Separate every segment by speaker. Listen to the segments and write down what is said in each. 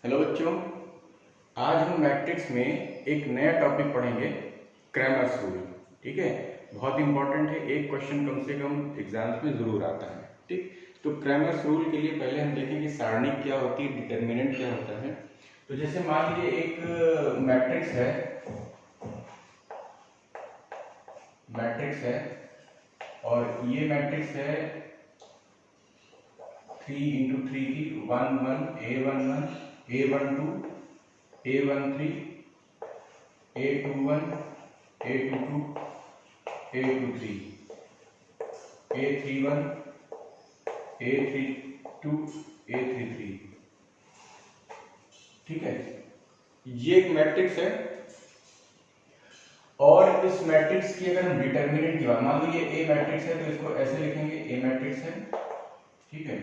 Speaker 1: Hello बच्चों, आज हम मैट्रिक्स में एक नया टॉपिक पढ़ेंगे, क्रैमर्स रूल। ठीक है, बहुत इंपॉर्टेंट है। एक क्वेश्चन कम से कम एग्जाम्स में जरूर आता है। ठीक, तो क्रैमर्स रूल के लिए पहले हम देखेंगे सारणी क्या होती है, डिटर्मिनेंट क्या होता है। तो जैसे मान लीजिए एक मैट्रिक्स है और ये मैट्रिक्स है 3 × 3 की 1 1 A11 A12 A13 A21 A22 A23 A31 A32 A33। ठीक है, ये एक मैट्रिक्स है और इस मैट्रिक्स की अगर हम डिटर्मिनेंट की बात, मान लो ये ए मैट्रिक्स है तो इसको ऐसे लिखेंगे, ए मैट्रिक्स है। ठीक है,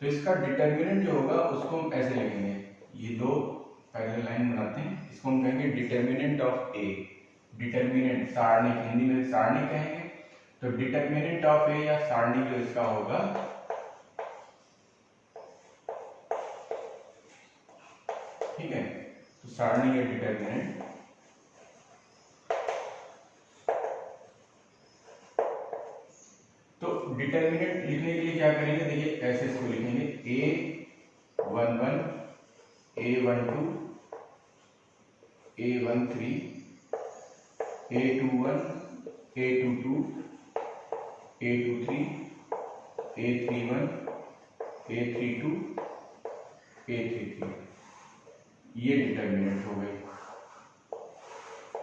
Speaker 1: तो इसका डिटर्मिनेंट जो होगा उसको हम ऐसे लिखेंगे, ये दो पैरेलल लाइन बनाते हैं, इसको हम कहेंगे डिटर्मिनेंट ऑफ ए। डिटर्मिनेंट सारणी, हिंदी में सारणी कहेंगे। तो डिटर्मिनेंट ऑफ ए या सारणी जो इसका होगा, ठीक है, तो सारणी या डिटर्मिनेंट। तो डिटर्मिनेंट लिखने के लिए क्या करेंगे, देखिए ऐसे इसको लिखेंगे A11 A12 A13 A21 A22 A23 A31 A32 A33। ये डिटर्मिनेंट हो गई।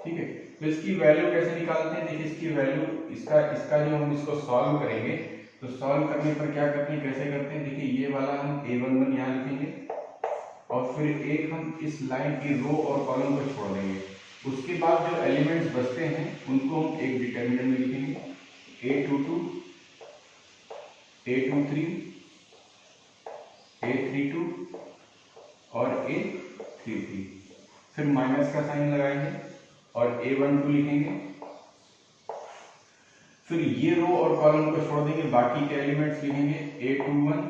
Speaker 1: ठीक है, तो इसकी वैल्यू कैसे निकालते हैं, देखिए इसकी वैल्यू, इसका जो हम इसको सॉल्व करेंगे, तो सॉल्व करने पर क्या करते हैं, कैसे करते हैं, देखिए ये वाला हम A11 यहाँ लिखेंगे और फिर एक हम इस लाइन की रो और कॉलम को छोड़ देंगे। उसके बाद जो एलिमेंट्स बचते हैं उनको हम एक डिटर्मिनेंट में लिखेंगे, A22 A23 A32 और A33। फिर माइनस का साइन लगाएंगे और A12 लिखेंगे। फिर ये रो और कॉलम को छोड़ देंगे, बाकी के एलिमेंट्स लिखेंगे A21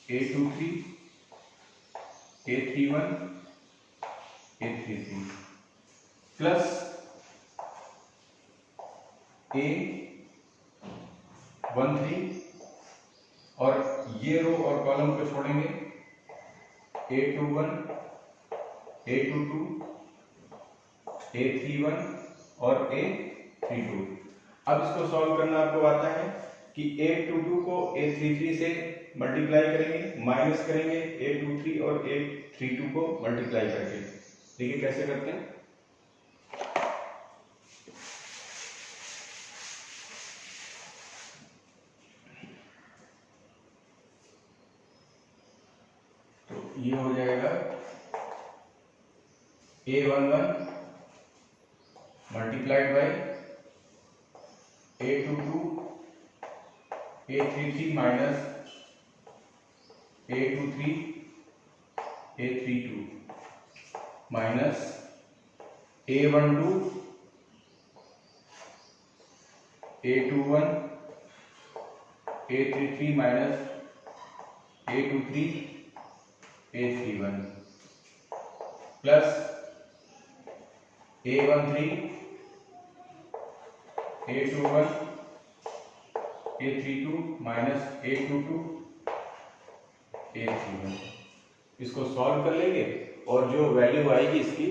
Speaker 1: A23 A31 A33 plus A13 और ये रो और कॉलम को छोड़ेंगे A21 A22 A31 और A32। अब इसको सॉल्व करना आपको आता है कि A22 को A33 से मल्टीप्लाई करेंगे, माइनस करेंगे A23 और A32 को मल्टीप्लाई करके। देखिए कैसे करते हैं, तो ये हो जाएगा A11 multiplied by A22 A33 minus A23 A32 minus A12 A21 A33 minus A23 A31 plus A13 A21 A32 minus A22 A31। इसको सॉल्व कर लेंगे और जो वैल्यू आएगी इसकी,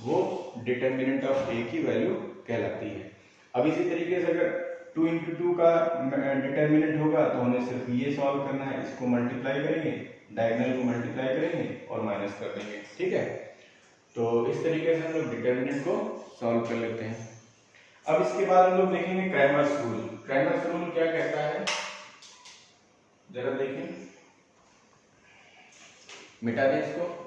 Speaker 1: वो डिटर्मिनेंट ऑफ ए की वैल्यू कहलाती है। अब इसी तरीके से अगर 2 × 2 का डिटर्मिनेंट होगा तो हमें सिर्फ ये सॉल्व करना है, इसको मल्टीप्लाई करेंगे, डायगोनल को मल्टीप्लाई करेंगे और माइनस कर देंगे। ठीक है, तो इस तरीके से हम लोग डिटर्मिनेंट को सॉल्व कर लेते हैं। अब इसके बाद हम लोग देखेंगे क्रैमर्स रूल। क्रैमर्स रूल क्या कहता है, जरा देखें, मिटा दें इसको।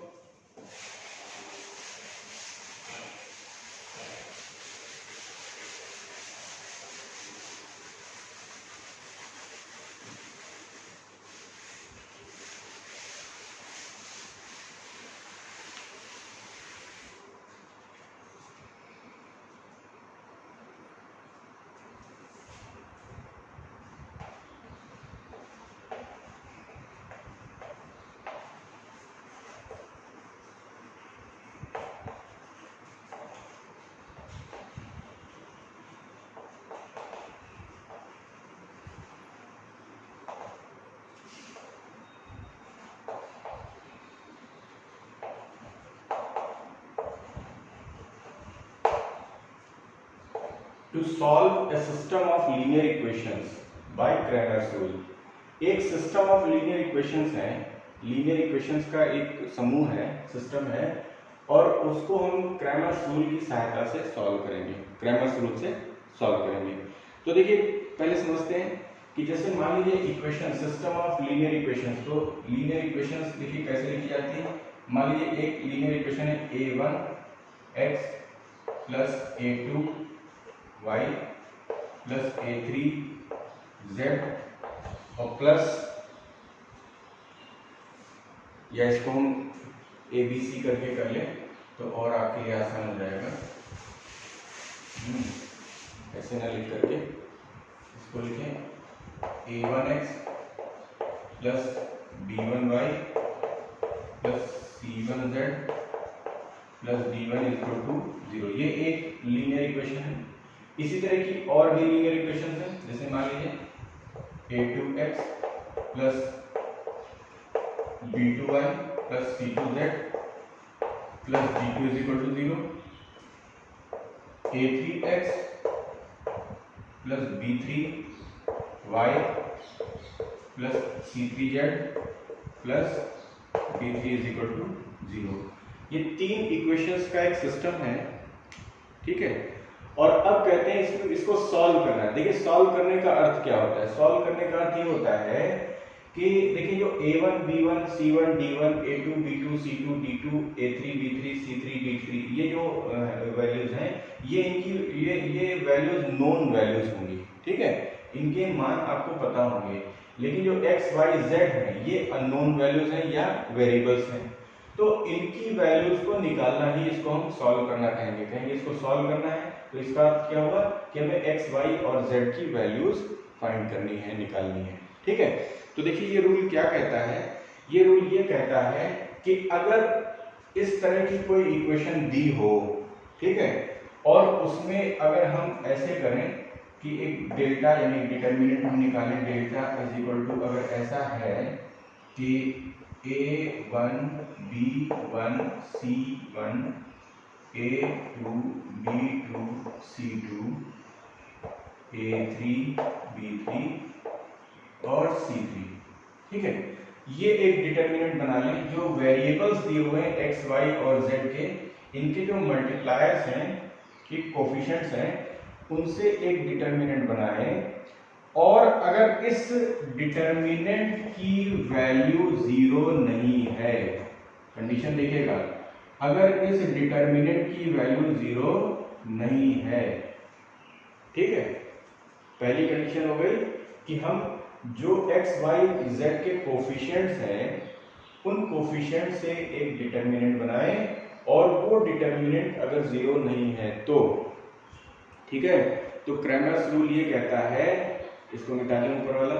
Speaker 1: To solve a system of linear equations by Cramer's rule. एक सिस्टम ऑफ लीनियर इक्वेशंस है, लीनियर इक्वेशंस का एक समूह है, सिस्टम है, और उसको हम क्रैमर्स रूल की सहायता से सॉल्व करेंगे, क्रैमर्स रूल से सॉल्व करेंगे। तो देखिए पहले समझते हैं कि जैसे मान लीजिए equation, system of linear equations, तो लीनियर इक्वेशंस देखिए कैसे लिखी जाती है। मान लीजिए एक लीनियर इक्वेशन है a1x plus a2 y plus a3 z और प्लस, या इसको हम abc करके कर ले तो और आपके लिए आसान हो जाएगा। ऐसे ना लिख करके इसको लिखें a1x plus b1y plus c1z plus d1 equal to 0। ये एक लीनियर इक्वेशन है। इसी तरह की और भी लीनियर इक्वेशन है, जैसे मान लीजिए a2x plus b2y plus c2z plus d2 equal to 0, a3x plus b3y plus c3z plus d3 equal to 0। ये तीन इक्वेशंस का एक सिस्टम है, ठीक है। और अब कहते हैं इसको सॉल्व करना है। देखिए सॉल्व करने का अर्थ क्या होता है? सॉल्व करने का अर्थ ये होता है कि देखिए जो a1 b1 c1 d1 a2 b2 c2 d2 a3 b3 c3 d3 ये जो वैल्यूज हैं, ये इनकी ये वैल्यूज नोन वैल्यूज होंगी, ठीक है। इनके मान आपको पता होंगे, लेकिन जो x y z है ये अननोन वैल्यूज हैं या वेरिएबल्स हैं। तो इनकी वैल्यूज को निकालना ही इसको हम सॉल्व करना कहेंगे इसको सॉल्व करना है। तो इसका अर्थ क्या होगा कि हमें x y और z की वैल्यूज फाइंड करनी है, निकालनी है, ठीक है। तो देखिए ये रूल क्या कहता है? ये रूल ये कहता है कि अगर इस तरह की कोई इक्वेशन दी हो, ठीक है, और उसमें अगर हम ऐसे करें कि एक डेल्टा यानी डिटर्मिनेंट हम निकालें, डेल्टा इज इक्वल टू, अगर ऐसा है कि a1 b1 c1 a2 b2 c2 a3 b3 और c3, ठीक है। ये एक डिटर्मिनेंट बना लें। जो वेरिएबल्स दिए हुए हैं x y और z के, इनके जो मल्टीप्लायर्स हैं, कि कोफिशिएंट्स हैं, उनसे एक डिटर्मिनेंट बनाएं। और अगर इस डिटर्मिनेंट की वैल्यू 0 नहीं है, कंडीशन देखिएगा, अगर इस डिटर्मिनेंट की वैल्यू 0 नहीं है, ठीक है, पहली कंडीशन हो गई कि हम जो x y z के कोफिशिएंट्स हैं, उन कोफिशिएंट से एक डिटर्मिनेंट बनाएं, और वो डिटर्मिनेंट अगर 0 नहीं है तो, ठीक है। तो क्रैमर्स रूल ये कहता है, इसको मिटा दें ऊपर वाला,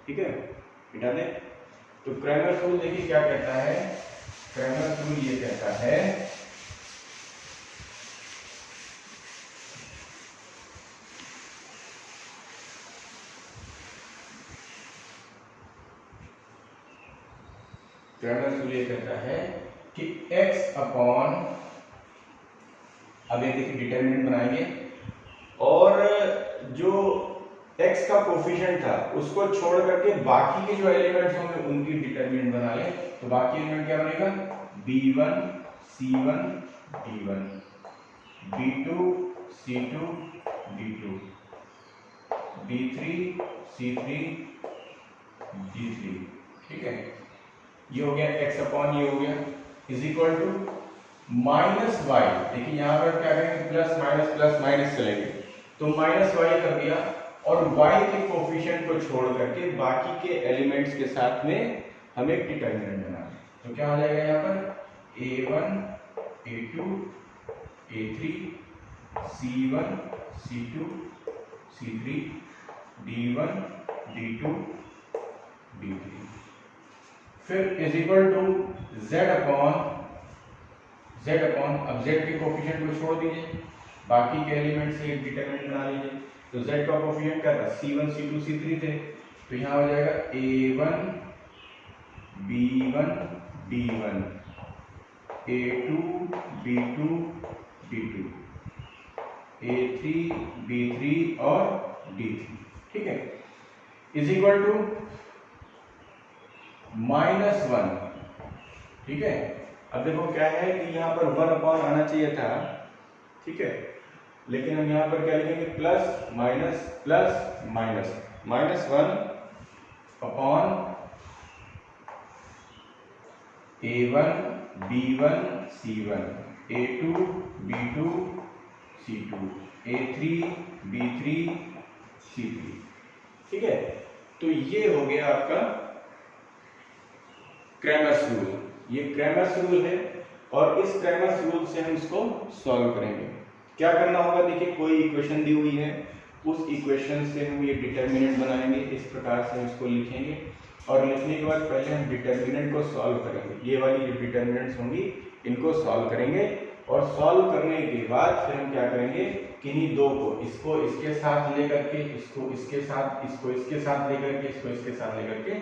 Speaker 1: ठीक है, मिटा दें। तो क्रैमर्स रूल देखिए क्या कहता है? क्रैमर्स रूल ये कहता है क्रैमर्स रूल ये कहता है कि x अपॉन, अब ये देखिए डिटर्मिनेंट बनाएंगे, और जो x का कोफिशिएंट था उसको छोड़ करके बाकी के जो एलिमेंट्स होंगे उनकी डिटर्मिनेंट बना लें। तो बाकी एलिमेंट क्या बनेगा? b1 c1 d1 b2 c2 d2 b3 c3 d3, ठीक है। ये हो गया x अपॉन, ये हो गया is equal to minus Y. देखिए यहाँ पर क्या करेंगे? प्लस माइनस चलेंगे, तो माइनस वाई कर दिया, और y के कोफिशिएंट को छोड़ करके बाकी के एलिमेंट्स के साथ में हमें एक डिटर्मिनेंट बनाना है। तो क्या हो जाएगा यहाँ पर? a1 a2 a3 c1 c2 c3 d1 d2 d3, फिर is equal to z upon, अब z के कोफिशिएंट को छोड़ दीजिए, बाकी के एलिमेंट से एक डिटरमिनेंट बना लीजिए। तो z का कोफिशिएंट क्या था? c1 c2 c3 थे, तो यहाँ हो जाएगा a1 b1 d1 a2 b2 d2 A3 B3 और D3, ठीक है, इज इक्वल टू -1, ठीक है। अब देखो क्या है कि यहाँ पर 1 अपॉन आना चाहिए था, ठीक है, लेकिन हम यहाँ पर क्या लिखेंगे, plus minus plus minus, -1 upon A1 B1 C1, A2 B2 C2, A3 B3 C3, ठीक है। तो ये हो गया आपका क्रैमर्स रूल, ये क्रैमर्स रूल है, और इस क्रैमर्स रूल से हम इसको सॉल्व करेंगे। क्या करना होगा, देखिए कोई इक्वेशन दी हुई है, उस इक्वेशन से हम ये डिटर्मिनेंट बनाएंगे, इस प्रकार से हम इसको लिखेंगे, और लिखने के बाद पहले हम डिटर्मिनेंट को सॉल्व करेंगे, ये वाली जो डिटर्मिनेंट्स होंगी इनको सॉल्व करेंगे, और सॉल्व करने के बाद फिर हम क्या करेंगे, किन्हीं दो को, इसको इसके साथ लेकर के, इसको इसके साथ, इसको इसके साथ लेकर के, इसको इसके साथ लेकर के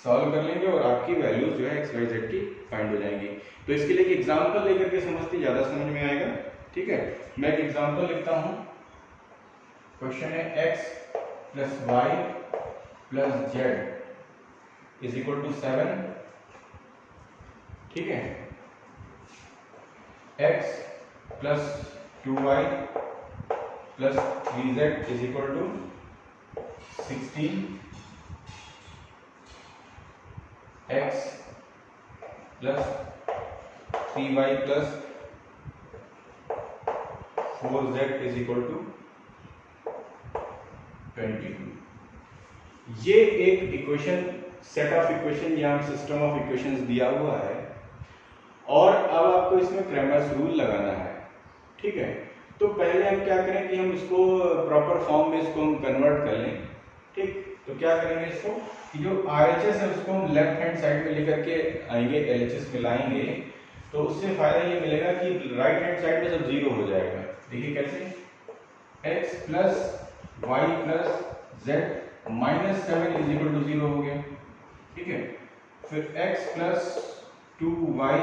Speaker 1: सॉल्व कर लेंगे, और आपकी वैल्यूज जो है XYZ की फाइंड हो जाएंगी। तो इसके लिए एक एग्जांपल लेकर के समझते ज्यादा समझ में आएगा, ठीक है। मैं एक एग्जांपल लिखता हूं, क्वेश्चन है x + y + z = 7, ठीक है, x + 2y + 3z = 16, x + 3y + 4z = 22। ये एक इक्वेशन, सेट ऑफ इक्वेशन या सिस्टम ऑफ इक्वेशंस दिया हुआ है, और अब आपको इसमें क्रैमर्स रूल लगाना है, ठीक है। तो पहले हम क्या करें कि हम इसको प्रॉपर फॉर्म में इसको हम कन्वर्ट कर लें, ठीक। तो क्या करेंगे इसको कि जो RHS है उसको हम लेफ्ट हैंड साइड में लेकर के आएंगे, LHS में लाएंगे, तो उससे फायदा ये मिलेगा कि राइट हैंड साइड में सब जीरो हो जाएगा। देखिए कैसे, x + y + z -7 = 0 हो गया, ठीक है। फिर x + 2y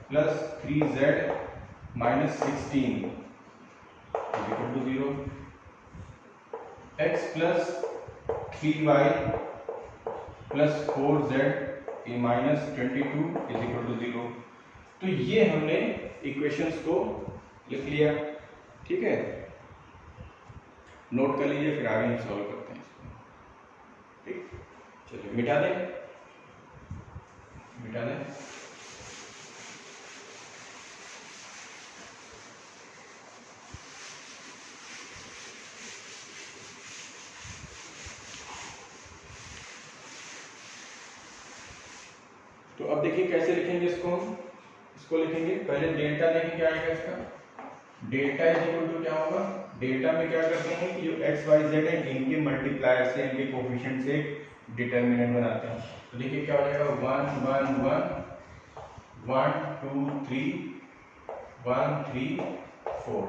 Speaker 1: + 3z -16 = 0, x + 3y + 4z -22 = 0। तो ये हमने इक्वेशंस को लिख लिया, ठीक है। नोट कर लीजिए, फिर आगे हम सॉल्व करते हैं इसको, ठीक। चलिए मिटा दें। तो अब देखिए कैसे लिखेंगे इसको, इसको लिखेंगे पहले डेल्टा देखें क्या आएगा इसका, डेल्टा = क्या होगा, डेल्टा में क्या करते हैं कि जो x y z है इनके मल्टीप्लायर से, इनके कोफिशिएंट से डिटर्मिनेंट बनाते हैं। तो देखिए क्या हो जाएगा, 1 1 1 1 2 3 1 3 4,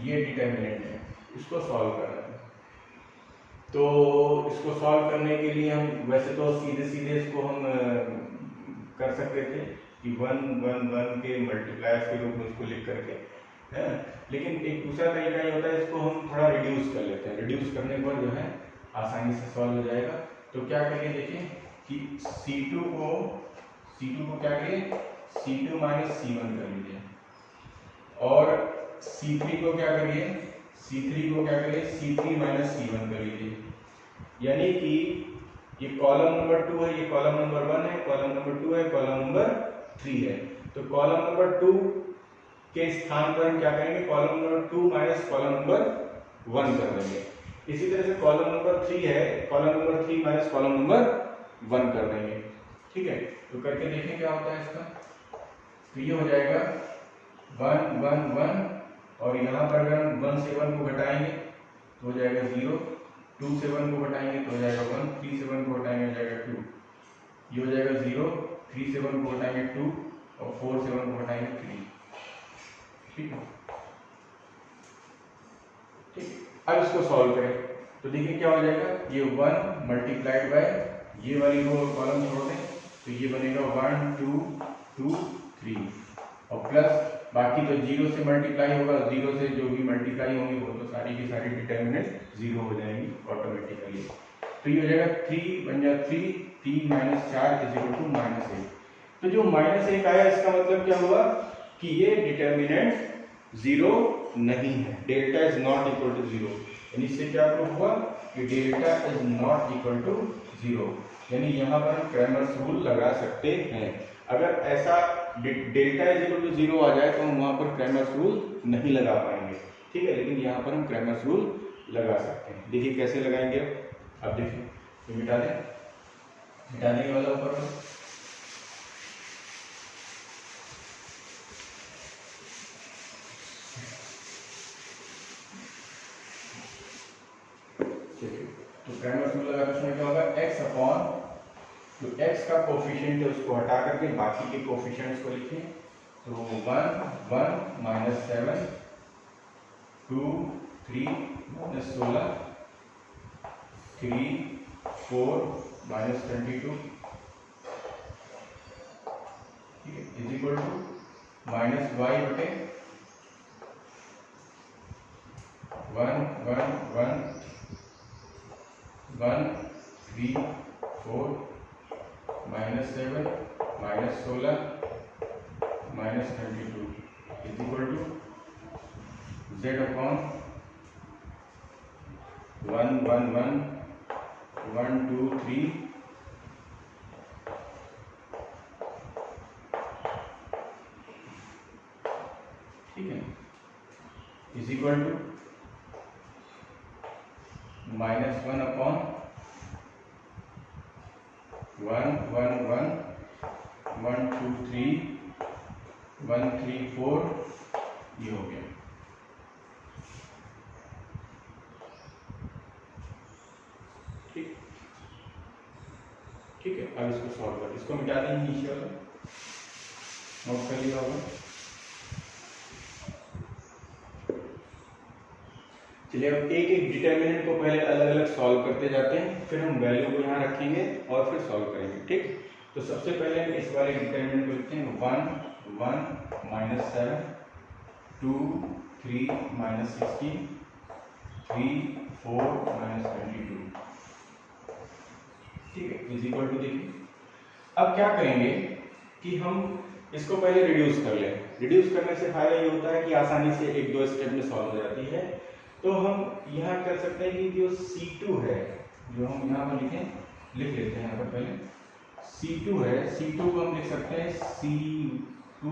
Speaker 1: ये डिटर्मिनेंट है, इसको सॉल्व करना है। तो इसको सॉल्व करने के लिए हम वैसे तो सीधे सीधे इसको हम कर सकते थे कि 1 1 1 के मल्टीप्लायर्स के रूप में इसको लिख करके, है, लेकिन एक दूसरा तरीका ये होता है, इसको हम थोड़ा रिड्यूस कर लेते हैं, रिड्यूस करने पर जो है आसानी से सॉल्व हो जाएगा। तो क्या करिए, देखिए कि C2 को क्या करिए, C2 - C1 कर लीजिए, और C3 को क्या करिए, C3 - C1 कर लीजिए। यानी कि ये कॉलम नंबर 2 है, ये कॉलम नंबर 1 है, कॉलम नंबर 2 है, कॉलम नंबर 3 है। तो कॉलम नंबर 2 के स्थान पर हम क्या करेंगे, कॉलम नंबर 2 - कॉलम नंबर 1 कर देंगे। इसी तरह से कॉलम नंबर 3 है, कॉलम नंबर 3 - कॉलम नंबर 1 कर देंगे, ठीक है। तो करके देखें क्या होता है इसका। तो ये हो जाएगा 1 1 1, और यहाँ पर अगर हम 1 से 1 को घटाएंगे तो हो जाएगा 0, 2 से 1 को घटाएंगे तो हो जाएगा 1, 3 से 1 को घटाएंगे हो जाएगा 2, ये हो जाएगा 0, 3 से 1 को घटाएंगे 2, और 4 से 1 को घटाएंगे 3, ठीक है। ठीक, अब इसको सॉल्व करें तो देखिए क्या हो जाएगा, ये 1 मल्टीप्लाइड बाय ये वाली रो कॉलम छोड़ दें, तो ये बनेगा 1 2 2 3, और प्लस बाकी तो जीरो से मल्टीप्लाई होगा, जीरो से जो भी मल्टीप्लाई होंगे वो तो सारी की सारी डिटर्मिनेंट जीरो हो जाएंगी ऑटोमेटिकली। तो ये हो जाएगा 3 बन जाए 3 माइनस 4 इज इक्वल टू -1। तो जो -1 आया इसका मतलब क्या हुआ कि ये डिटर्मिनेंट जीरो नहीं है, delta is not equal to zero. यानी इससे क्या प्रूफ हुआ कि delta is not equal to zero. यानी यहाँ पर हम क्रैमर्स रूल लगा सकते हैं। अगर ऐसा delta is equal to zero आ जाए तो हम वहां पर क्रैमर्स रूल नहीं लगा पाएंगे, ठीक है, लेकिन यहाँ पर हम क्रैमर्स रूल लगा सकते हैं। देखिए कैसे लगाएंगे, अब देखिए तो मिटा देंगे वाला ऊपर वाला। तो क्रैमर्स रूल लगा उसमें क्या होगा, x अपॉन जो x का कोफिशिएंट है उसको हटा करके बाकी के कोफिशिएंट्स को लिखें। तो 1 1 माइनस 7 2 3 माइनस 16 3 4 माइनस 22, ठीक है, is equal to minus y बटे 1 1 1 1 3 4 minus 7 minus 16 minus 22 is equal to z upon 1 1 1 1 2 3 ठीक है, इज इक्वल टू -1 अपॉन 1 1 1 1 2 3 1 3 4, ये हो गया। ठीक ठीक है, अब इसको सॉल्व कर, इसको मिटा देंगे नीचे वाला, नोट कर लिया होगा। चलिए अब एक एक डिटर्मिनेंट को पहले अलग अलग सॉल्व करते जाते हैं, फिर हम वैल्यू को यहाँ रखेंगे और फिर सॉल्व करेंगे, ठीक। तो सबसे पहले हम इस वाले डिटर्मिनेंट को लिखते हैं 1 1 माइनस 7 2 3 माइनस 16 3 4 माइनस 22, ठीक है, इज इक्वल टू। देखिए अब क्या करेंगे कि हम इसको पहले रिड्यूस कर लें। रिड्यूस करने से फायदा ये होता है कि आसानी से एक दो स्टेप में सॉल्व हो जाती है। तो हम यहाँ कर सकते हैं कि जो C2 है, जो हम यहाँ पर लिख लेते हैं यहाँ पर पहले C2 है, C2 को हम लिख सकते हैं C2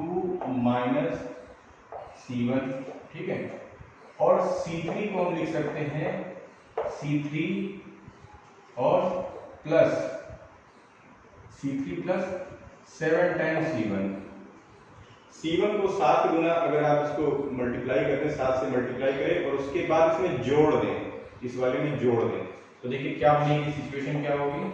Speaker 1: माइनस C1, ठीक है, और C3 को हम लिख सकते हैं C3 और plus C3 plus 7 times C1। C1 को 7 गुना अगर आप इसको मल्टीप्लाई करते हैं, 7 से मल्टीप्लाई करें और उसके बाद इसमें जोड़ दें, इस वाले में जोड़ दें, तो देखिए क्या बनेगी, सिचुएशन क्या होगी।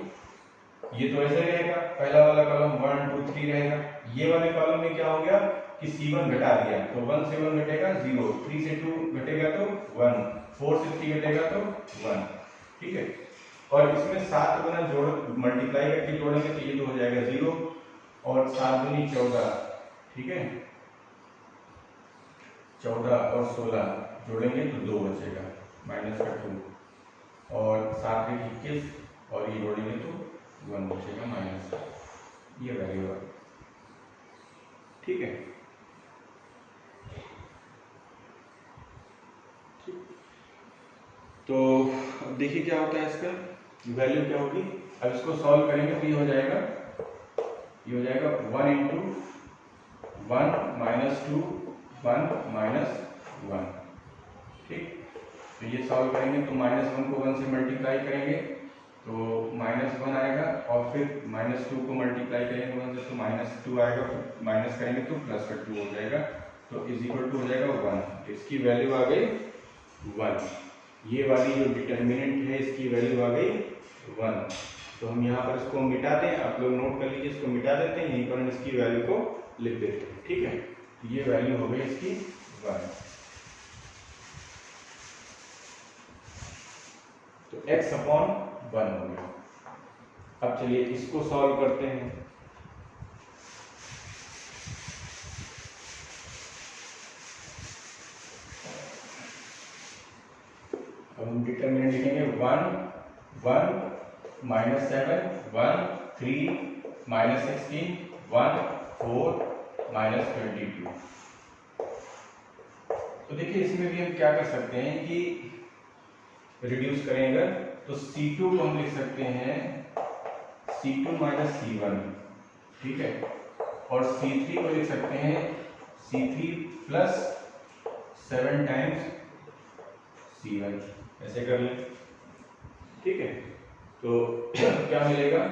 Speaker 1: ये तो ऐसे रहेगा, पहला वाला कॉलम 1 2 3 रहेगा, ये वाले कॉलम में क्या हो गया कि C1 घटा दिया, तो 1 से 1 घटेगा 0, 3 से 2 घटेगा तो 1, 4 से 3 घटेगा तो 1, ठीक है, और इसमें 7 गुना जोड़ मल्टीप्लाई करके जोड़ेंगे तो ये तो हो जाएगा 0, और 7 दूनी 14, ठीक है, 14 और 16 जोड़ेंगे तो 2 बचेगा, माइनस का 2, और 7 में 21 और ये जोड़ेंगे तो 1 बचेगा माइनस, ये वैल्यू है, ठीक है। तो अब देखिए क्या होता है, इसका वैल्यू क्या होगी। अब इसको सॉल्व करेंगे तो ये हो जाएगा 1 इंटू 1 माइनस 2 1 माइनस 1, ठीक। तो ये सॉल्व करेंगे तो -1 को 1 से मल्टीप्लाई करेंगे तो -1 आएगा, और फिर -2 को मल्टीप्लाई करेंगे 1 से तो -2 आएगा, फिर माइनस करेंगे तो प्लस का 2 हो जाएगा, तो इज इक्वल टू हो जाएगा 1। इसकी वैल्यू आ गई 1, ये वाली जो डिटर्मिनेंट है इसकी वैल्यू आ गई 1। तो हम यहाँ पर इसको मिटाते हैं, आप लोग नोट कर लीजिए, इसको मिटा देते हैं, यहीं पर हम इसकी वैल्यू को लिख देते हैं, ठीक है। तो ये वैल्यू हो गई इसकी 1। तो x अपॉन 1 हो गया। अब चलिए इसको सॉल्व करते हैं। 1 माइनस 7 1 3 माइनस 16 1 4 माइनस 22। तो देखिए इसमें भी हम क्या कर सकते हैं कि रिड्यूस करेंगे तो C2 को हम लिख सकते हैं C2 माइनस C1, ठीक है, और C3 को लिख सकते हैं C3 प्लस 7 टाइम्स C1, ऐसे कर लें, ठीक है। तो क्या मिलेगा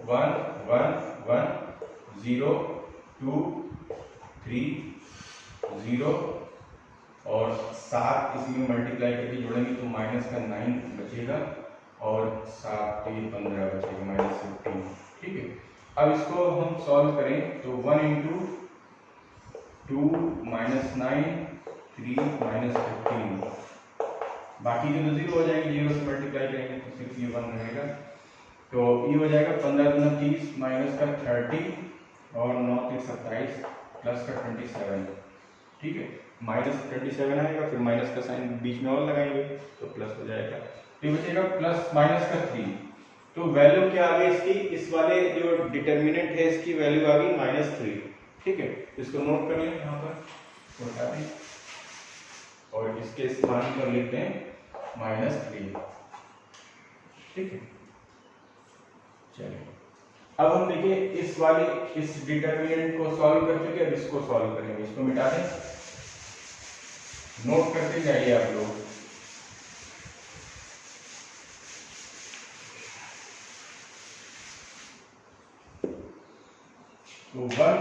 Speaker 1: 1 1 1 0 2 3 0 और 7 इसमें मल्टीप्लाई करके जोड़ेंगे तो माइनस का 9 बचेगा और 7 ये 15 बचेगा माइनस 15, ठीक है। अब इसको हम सॉल्व करें तो 1 इंटू 2 माइनस 9 3 माइनस 15, बाकी जो 0 हो जाएंगे, 0 से मल्टीप्लाई करेंगे तो सिर्फ ये 1 रहेगा। तो ये हो जाएगा 15 दूना 30 माइनस का 30 और 9 3 27 प्लस का 27, ठीक है। माइनस 27 आएगा, फिर माइनस का साइन बीच में और लगाएंगे तो प्लस हो जाएगा, तो ये बचेगा प्लस माइनस का 3। तो वैल्यू क्या आ गई इसकी, इस वाले जो डिटर्मिनेंट है इसकी वैल्यू आ गई -3, ठीक है। इसको नोट कर लें यहाँ पर, हटा दें और इसके स्थान पर लिखते हैं -3, ठीक है। चलिए अब हम देखिए इस वाले इस डिटर्मिनेंट को सॉल्व कर चुके, अब इसको सॉल्व करेंगे, इसको मिटा दें, नोट करते जाइए आप लोग। तो 1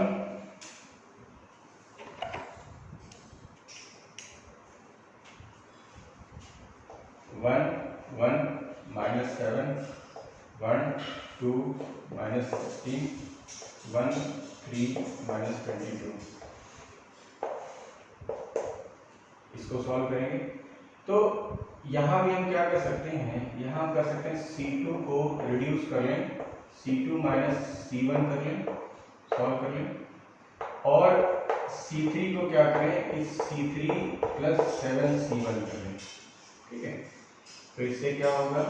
Speaker 1: 1 1 माइनस 7 1 2 माइनस 16 1 3 माइनस 22, इसको सॉल्व करेंगे। तो यहाँ भी हम क्या कर सकते हैं, यहाँ हम कर सकते हैं C2 को रिड्यूस कर लें, C2 माइनस C1 कर लें, सॉल्व कर लें, और C3 को क्या करें, इस C3 प्लस 7C1 कर लें, ठीक है। तो इससे क्या होगा,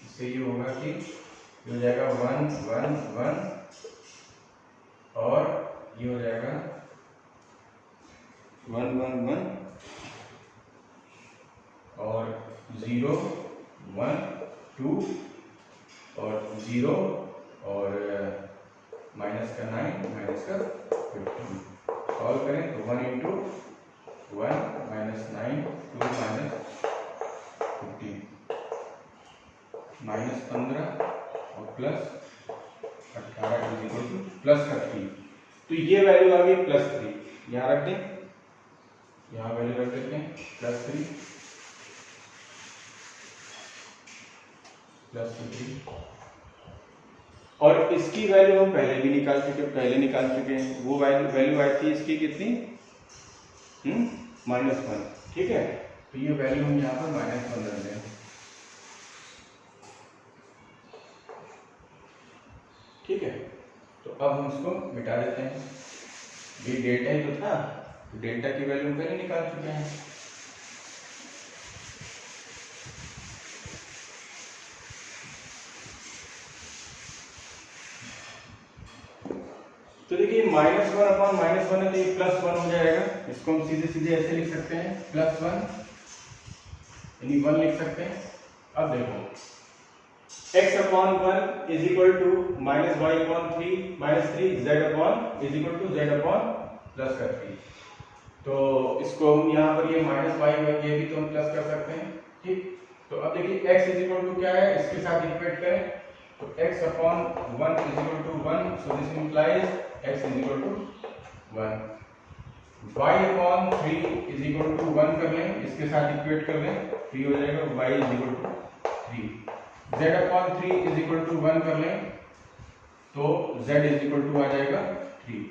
Speaker 1: इससे ये होगा कि ये हो जाएगा 1 1 1 और ये हो जाएगा 1 1 1 और 0 1 2 और 0 और माइनस का 9 माइनस का 15, सॉल्व करें तो 1 इंटू 1 माइनस 9 2 माइनस 15 माइनस 15 और plus 18 is equal two plus 3। तो ये वैल्यू आ गई +3, यहाँ रख दें, यहाँ वैल्यू रख देते हैं +3 +3, और इसकी वैल्यू हम पहले भी निकाल चुके हैं, वो वैल्यू आई थी इसकी कितनी, -1, ठीक है। तो ये वैल्यू हम यहाँ पर -1 रख दें, ठीक है। तो अब हम इसको मिटा देते हैं, ये डेल्टा ही तो था, तो डेल्टा की वैल्यू हम पहले निकाल चुके हैं। तो देखिए -1 अपॉन -1 है तो ये +1 हो जाएगा, इसको हम सीधे सीधे ऐसे लिख सकते हैं +1 यानी 1 लिख सकते हैं। अब देखो x upon 1 is equal to -y upon 3 z upon is equal to z upon plus का 3। तो इसको हम यहाँ पर ये -y ये भी तो हम प्लस कर सकते हैं, ठीक। तो अब देखिए x इज इक्वल टू क्या है, इसके साथ इक्वेट करें तो x upon 1 is equal to 1, so this implies x is equal to 1। y upon 3 is equal to 1 कर लें, इसके साथ इक्वेट कर लें, 3 हो जाएगा, y is equal to 3। z upon 3 is equal to 1 कर लें तो z इज इक्वल टू आ जाएगा 3।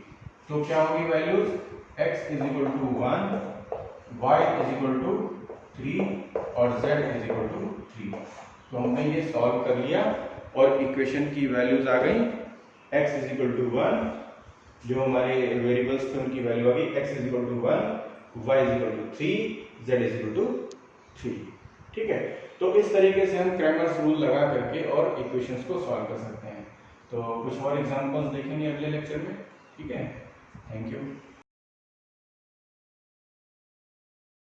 Speaker 1: तो क्या होगी values, x is equal to 1, y is equal to 3 और z इज इक्वल टू 3। तो हमने ये सॉल्व कर लिया और इक्वेशन की वैल्यूज आ गई, x इज इक्वल टू 1, जो हमारे वेरिएबल्स थे उनकी वैल्यू आ गई, x is equal to 1, y is equal to 3, z is equal to 3, ठीक है। तो इस तरीके से हम क्रैमर्स रूल लगा करके और इक्वेशंस को सॉल्व कर सकते हैं। तो कुछ और एग्जांपल्स देखेंगे अगले लेक्चर में। ठीक है, थैंक यू।